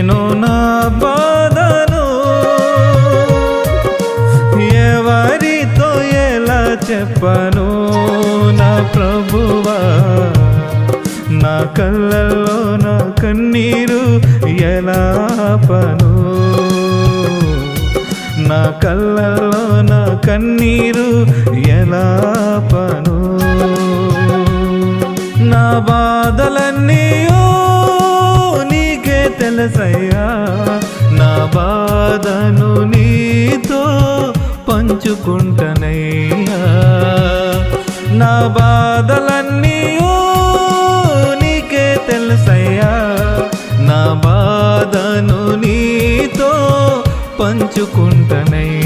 నేను నా బాధను ఎవరితో ఎలా చెప్పను నా ప్రభువా, నా కళ్ళల్లో నా కన్నీరు ఎలా ఆపను, నా కళ్ళల్లో నా కన్నీరు ఎలా ఆపను. నా బాధలన్నీ నీకే తెలుసయ్యా, నా బాధను నీతో పంచుకుంటనయ్యా. నా బాధలన్నీ నీకే తెలుసయ్యా, నా బాధను నీతో పంచుకుంటనయ్యా.